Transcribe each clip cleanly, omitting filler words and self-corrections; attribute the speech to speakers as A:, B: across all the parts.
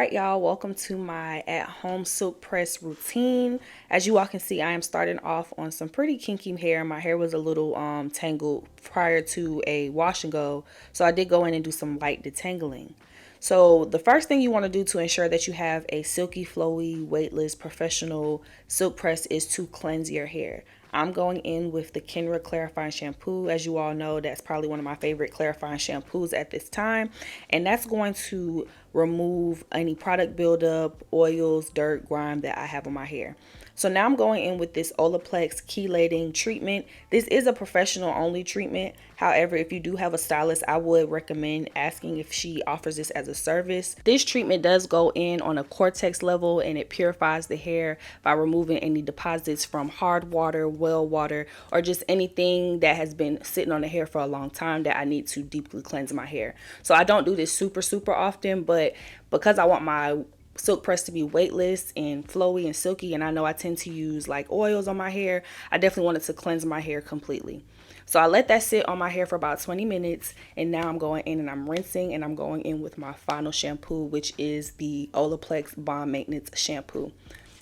A: Alright y'all, welcome to my at-home silk press routine. As you all can see, I am starting off on some pretty kinky hair. My hair was a little tangled prior to a wash and go, so I did go in and do some light detangling. So the first thing you want to do to ensure that you have a silky, flowy, weightless, professional silk press is to cleanse your hair. I'm going in with the Kenra clarifying shampoo. As you all know, that's probably one of my favorite clarifying shampoos at this time, and that's going to remove any product buildup, oils, dirt, grime that I have on my hair. So now I'm going in with this Olaplex chelating treatment. This is a professional only treatment. However, if you do have a stylist, I would recommend asking if she offers this as a service. This treatment does go in on a cortex level, and it purifies the hair by removing any deposits from hard water, well water, or just anything that has been sitting on the hair for a long time that I need to deeply cleanse my hair. So I don't do this super often, but because I want my silk press to be weightless and flowy and silky, and I know I tend to use like oils on my hair, I definitely wanted to cleanse my hair completely. So I let that sit on my hair for about 20 minutes, and now I'm going in and I'm rinsing, and I'm going in with my final shampoo, which is the Olaplex Bond Maintenance Shampoo.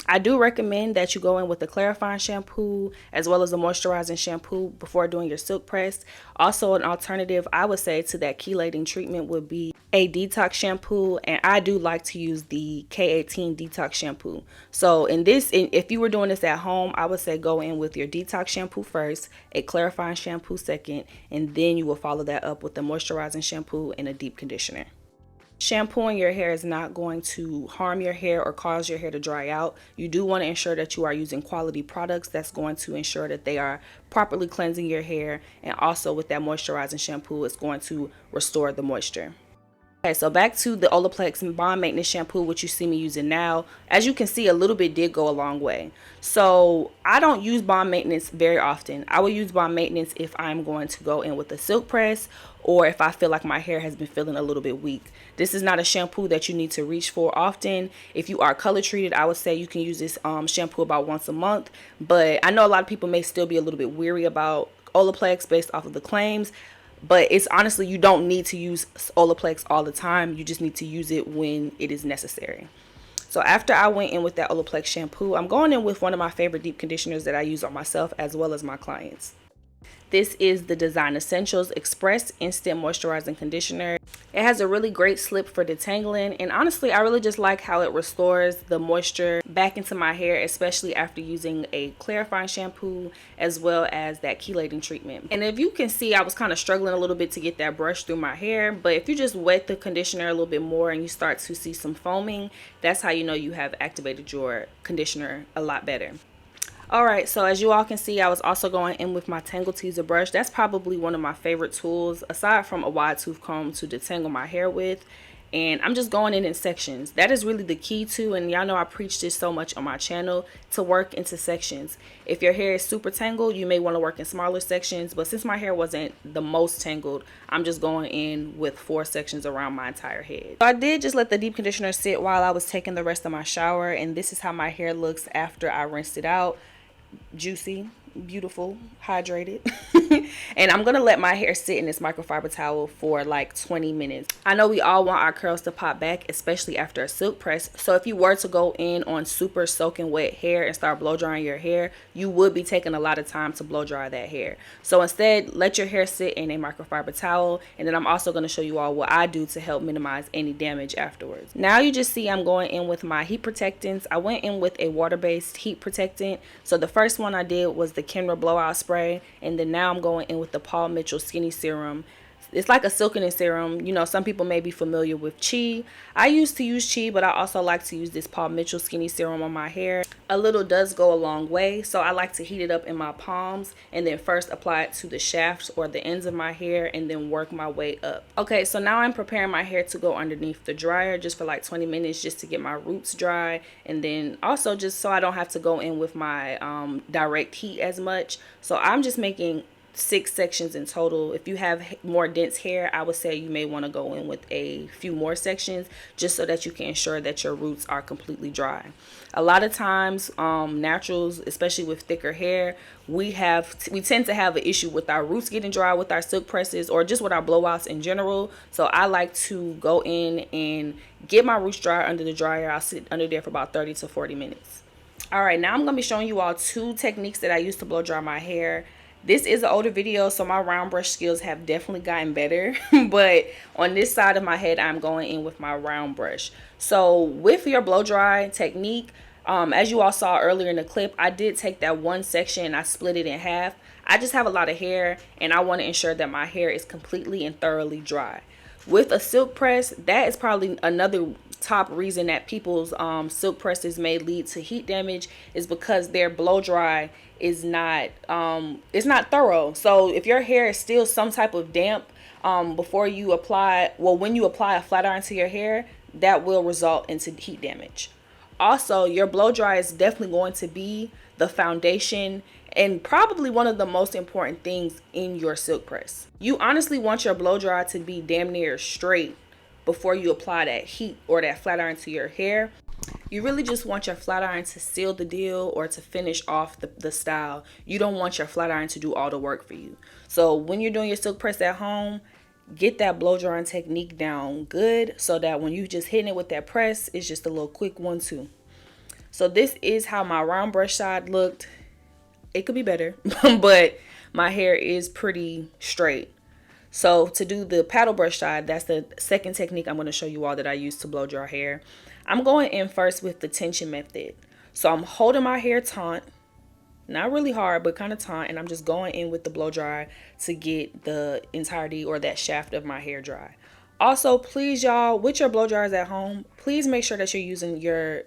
A: I do recommend that you go in with a clarifying shampoo as well as a moisturizing shampoo before doing your silk press. Also, an alternative I would say to that chelating treatment would be a detox shampoo, and I do like to use the K18 detox shampoo. So if you were doing this at home, I would say go in with your detox shampoo first, a clarifying shampoo second, and then you will follow that up with a moisturizing shampoo and a deep conditioner. Shampooing your hair is not going to harm your hair or cause your hair to dry out. You do want to ensure that you are using quality products that's going to ensure that they are properly cleansing your hair, and also with that moisturizing shampoo, it's going to restore the moisture. Okay, so back to the Olaplex Bond Maintenance Shampoo, which you see me using now. As you can see, a little bit did go a long way. So I don't use bond maintenance very often. I will use bond maintenance if I'm going to go in with a silk press, or if I feel like my hair has been feeling a little bit weak. This is not a shampoo that you need to reach for often. If you are color treated, I would say you can use this shampoo about once a month. But I know a lot of people may still be a little bit weary about Olaplex based off of the claims. But it's honestly, you don't need to use Olaplex all the time. You just need to use it when it is necessary. So after I went in with that Olaplex shampoo, I'm going in with one of my favorite deep conditioners that I use on myself as well as my clients. This is the Design Essentials Express Instant Moisturizing Conditioner. It has a really great slip for detangling, and honestly, I really just like how it restores the moisture back into my hair, especially after using a clarifying shampoo as well as that chelating treatment. And if you can see, I was kind of struggling a little bit to get that brush through my hair, but if you just wet the conditioner a little bit more and you start to see some foaming, that's how you know you have activated your conditioner a lot better. Alright, so as you all can see, I was also going in with my Tangle Teaser brush. That's probably one of my favorite tools, aside from a wide tooth comb, to detangle my hair with. And I'm just going in sections. That is really the key to, and y'all know I preach this so much on my channel, to work into sections. If your hair is super tangled, you may want to work in smaller sections, but since my hair wasn't the most tangled, I'm just going in with 4 sections around my entire head. So I did just let the deep conditioner sit while I was taking the rest of my shower, and this is how my hair looks after I rinsed it out. Juicy, beautiful, hydrated. And I'm gonna let my hair sit in this microfiber towel for like 20 minutes. I know we all want our curls to pop back, especially after a silk press. So if you were to go in on super soaking wet hair and start blow drying your hair, you would be taking a lot of time to blow dry that hair. So instead, let your hair sit in a microfiber towel, and then I'm also going to show you all what I do to help minimize any damage afterwards. Now you just see I'm going in with my heat protectants. I went in with a water-based heat protectant. So the first one I did was the Kenra blowout spray, and then now I'm going in with the Paul Mitchell Skinny Serum. It's like a silkening serum. You know, some people may be familiar with Chi. I used to use Chi, but I also like to use this Paul Mitchell Skinny Serum on my hair. A little does go a long way, so I like to heat it up in my palms and then first apply it to the shafts or the ends of my hair and then work my way up. Okay, so now I'm preparing my hair to go underneath the dryer just for like 20 minutes just to get my roots dry, and then also just so I don't have to go in with my direct heat as much. So I'm just making 6 sections in total. If you have more dense hair, I would say you may want to go in with a few more sections just so that you can ensure that your roots are completely dry. A lot of times, naturals, especially with thicker hair, we tend to have an issue with our roots getting dry with our silk presses or just with our blowouts in general. So I like to go in and get my roots dry under the dryer. I'll sit under there for about 30 to 40 minutes. All right, now I'm going to be showing you all 2 techniques that I use to blow dry my hair. This is an older video, so my round brush skills have definitely gotten better. But on this side of my head, I'm going in with my round brush. So with your blow dry technique, as you all saw earlier in the clip, I did take that one section and I split it in half. I just have a lot of hair and I want to ensure that my hair is completely and thoroughly dry. With a silk press, that is probably another top reason that people's silk presses may lead to heat damage, is because their blow dry is not it's not thorough. So if your hair is still some type of damp before you apply, well, when you apply a flat iron to your hair, that will result into heat damage. Also, your blow dry is definitely going to be the foundation and probably one of the most important things in your silk press. You honestly want your blow dry to be damn near straight before you apply that heat or that flat iron to your hair. You really just want your flat iron to seal the deal or to finish off the style. You don't want your flat iron to do all the work for you. So when you're doing your silk press at home, get that blow drying technique down good so that when you just hitting it with that press, it's just a little quick 1-2. So this is how my round brush side looked. It could be better, but my hair is pretty straight. So to do the paddle brush side, that's the second technique I'm going to show you all that I use to blow dry hair. I'm going in first with the tension method. So I'm holding my hair taut, not really hard, but kind of taut, and I'm just going in with the blow dry to get the entirety or that shaft of my hair dry. Also, please, y'all, with your blow dryers at home, please make sure that you're using your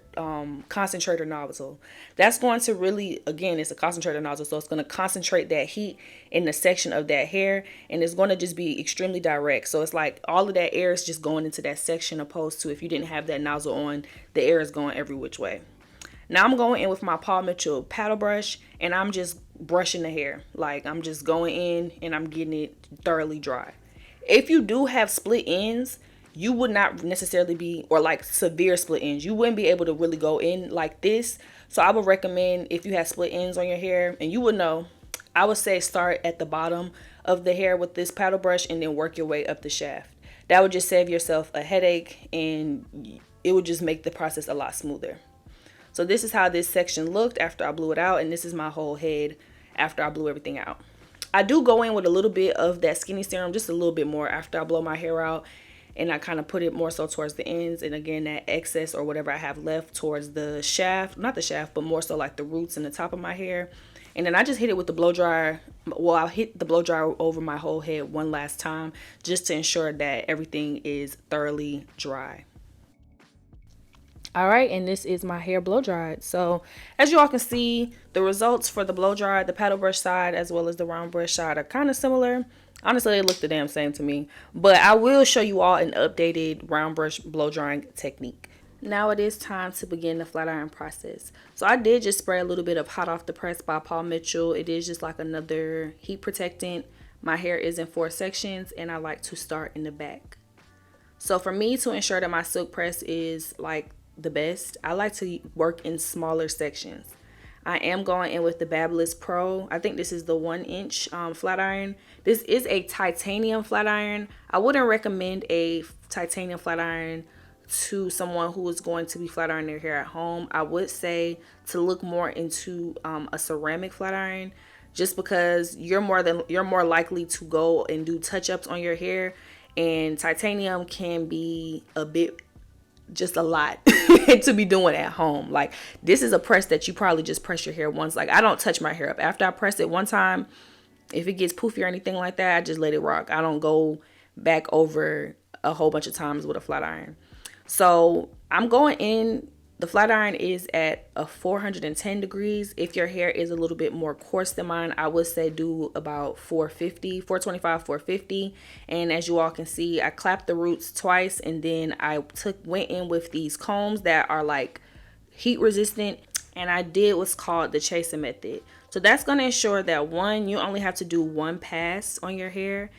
A: concentrator nozzle. That's going to really, again, it's a concentrator nozzle, so it's going to concentrate that heat in the section of that hair, and it's going to just be extremely direct. So it's like all of that air is just going into that section, opposed to if you didn't have that nozzle on, the air is going every which way. Now I'm going in with my Paul Mitchell paddle brush, and I'm just brushing the hair. Like, I'm just going in and I'm getting it thoroughly dry. If you do have split ends, you would not necessarily be, or like severe split ends, you wouldn't be able to really go in like this. So I would recommend, if you have split ends on your hair, and you would know, I would say start at the bottom of the hair with this paddle brush and then work your way up the shaft. That would just save yourself a headache and it would just make the process a lot smoother. So this is how this section looked after I blew it out, and this is my whole head after I blew everything out. I do go in with a little bit of that skinny serum, just a little bit more after I blow my hair out, and I kind of put it more so towards the ends, and again that excess or whatever I have left towards the shaft, not the shaft, but more so like the roots and the top of my hair. And then I just hit it with the blow dryer. Well, I'll hit the blow dryer over my whole head one last time just to ensure that everything is thoroughly dry. All right, and this is my hair blow dried. So as you all can see, the results for the blow dry, the paddle brush side, as well as the round brush side are kind of similar. Honestly, they look the damn same to me. But I will show you all an updated round brush blow drying technique. Now it is time to begin the flat iron process. So I did just spray a little bit of Hot Off the Press by Paul Mitchell. It is just like another heat protectant. My hair is in 4 sections, and I like to start in the back. So for me, to ensure that my silk press is like the best, I like to work in smaller sections. I am going in with the Babyliss Pro. I think this is the 1-inch flat iron. This is a titanium flat iron. I wouldn't recommend a titanium flat iron to someone who is going to be flat ironing their hair at home. I would say to look more into a ceramic flat iron, just because you're more likely to go and do touch-ups on your hair, and titanium can be just a lot to be doing at home. Like, this is a press that you probably just press your hair once. Like, I don't touch my hair up. After I press it one time, if it gets poofy or anything like that, I just let it rock. I don't go back over a whole bunch of times with a flat iron. So I'm going in. The flat iron is at a 410 degrees. If your hair is a little bit more coarse than mine, I would say do about 425, 450. And as you all can see, I clapped the roots twice, and then I went in with these combs that are like heat resistant, and I did what's called the chaser method. So that's going to ensure that one, you only have to do one pass on your hair.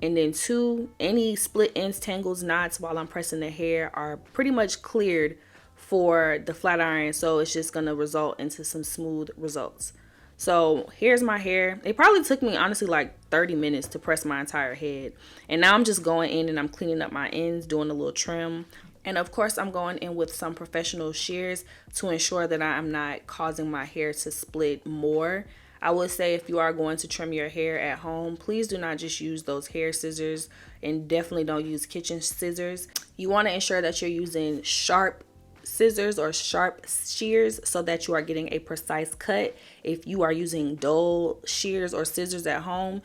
A: And then two, any split ends, tangles, knots while I'm pressing the hair are pretty much cleared for the flat iron. So it's just going to result into some smooth results. So here's my hair. It probably took me honestly like 30 minutes to press my entire head. And now I'm just going in and I'm cleaning up my ends, doing a little trim. And of course, I'm going in with some professional shears to ensure that I'm not causing my hair to split more. I would say if you are going to trim your hair at home, please do not just use those hair scissors, and definitely don't use kitchen scissors. You want to ensure that you're using sharp scissors or sharp shears so that you are getting a precise cut. If you are using dull shears or scissors at home,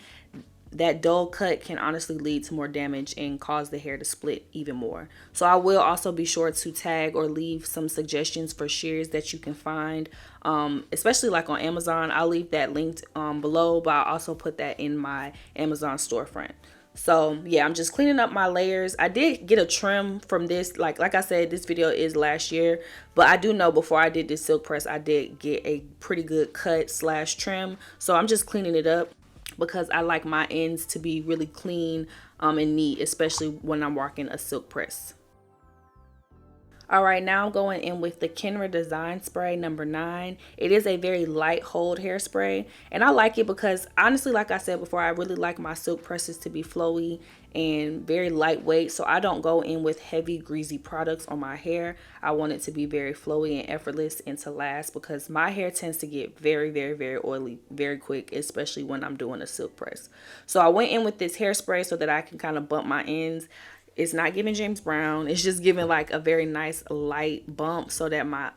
A: that dull cut can honestly lead to more damage and cause the hair to split even more. So I will also be sure to tag or leave some suggestions for shears that you can find, especially like on Amazon. I'll leave that linked below, but I'll also put that in my Amazon storefront. So yeah, I'm just cleaning up my layers. I did get a trim from this. Like I said, this video is last year, but I do know before I did this silk press, I did get a pretty good cut slash trim. So I'm just cleaning it up because I like my ends to be really clean and neat, especially when I'm working a silk press. All right, now I'm going in with the Kenra Design Spray number 9. It is a very light hold hairspray, and I like it because honestly, like I said before, I really like my silk presses to be flowy and very lightweight, so I don't go in with heavy greasy products on my hair. I want it to be very flowy and effortless and to last, because my hair tends to get very, very, very oily very quick, especially when I'm doing a silk press. So I went in with this hairspray so that I can kind of bump my ends. It's not giving James Brown. It's just giving like a very nice light bump so that my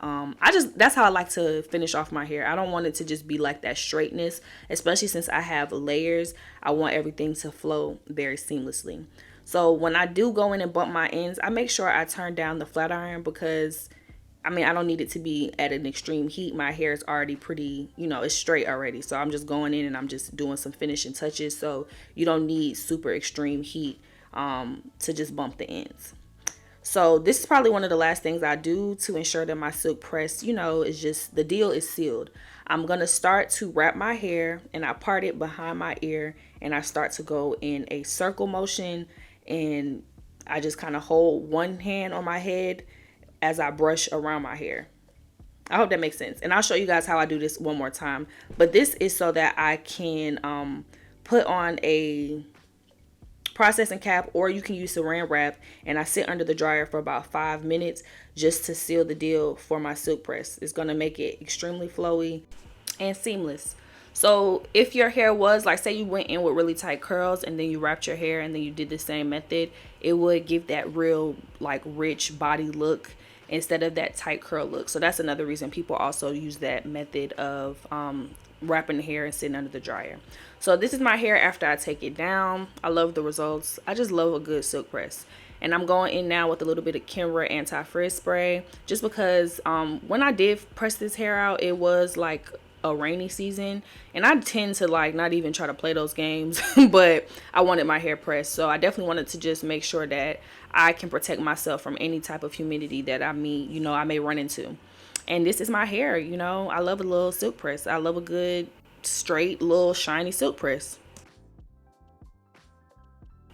A: that's how I like to finish off my hair. I don't want it to just be like that straightness, especially since I have layers. I want everything to flow very seamlessly. So when I do go in and bump my ends, I make sure I turn down the flat iron because I don't need it to be at an extreme heat. My hair is already pretty, it's straight already. So I'm just going in and I'm just doing some finishing touches. So you don't need super extreme heat to just bump the ends. So this is probably one of the last things I do to ensure that my silk press, is just, the deal is sealed. I'm going to start to wrap my hair and I part it behind my ear and I start to go in a circle motion, and I just kind of hold one hand on my head as I brush around my hair. I hope that makes sense. And I'll show you guys how I do this one more time. But this is so that I can put on a processing cap, or you can use saran wrap, and I sit under the dryer for about 5 minutes just to seal the deal for my silk press. It's going to make it extremely flowy and seamless. So if your hair was like, say you went in with really tight curls and then you wrapped your hair and then you did the same method, it would give that real like rich body look instead of that tight curl look. So that's another reason people also use that method of wrapping the hair and sitting under the dryer. So this is my hair after I take it down. I love the results. I just love a good silk press. And I'm going in now with a little bit of Kenra anti-frizz spray, just because when I did press this hair out, it was like a rainy season, and I tend to like not even try to play those games, but I wanted my hair pressed. So I definitely wanted to just make sure that I can protect myself from any type of humidity that I may run into. And this is my hair. I love a little silk press. I love a good straight little shiny silk press.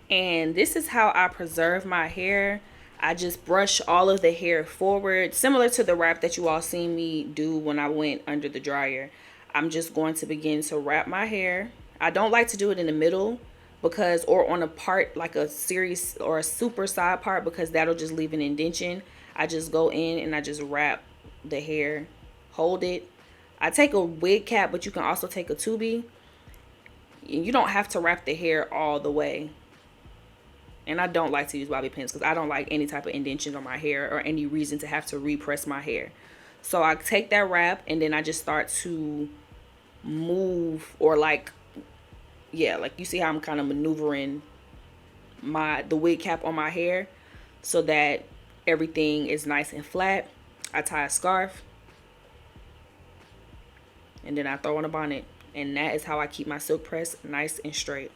A: And this is how I preserve my hair. I just brush all of the hair forward, similar to the wrap that you all seen me do when I went under the dryer. I'm just going to begin to wrap my hair. I don't like to do it in the middle or on a part like a series or a super side part, because that'll just leave an indentation. I just go in and I just wrap the hair, hold it. I take a wig cap, but you can also take a tubie. You don't have to wrap the hair all the way. And I don't like to use bobby pins because I don't like any type of indentation on my hair or any reason to have to repress my hair. So I take that wrap and then I just start to move, or like you see how I'm kind of maneuvering the wig cap on my hair so that everything is nice and flat. I tie a scarf and then I throw on a bonnet, and that is how I keep my silk press nice and straight.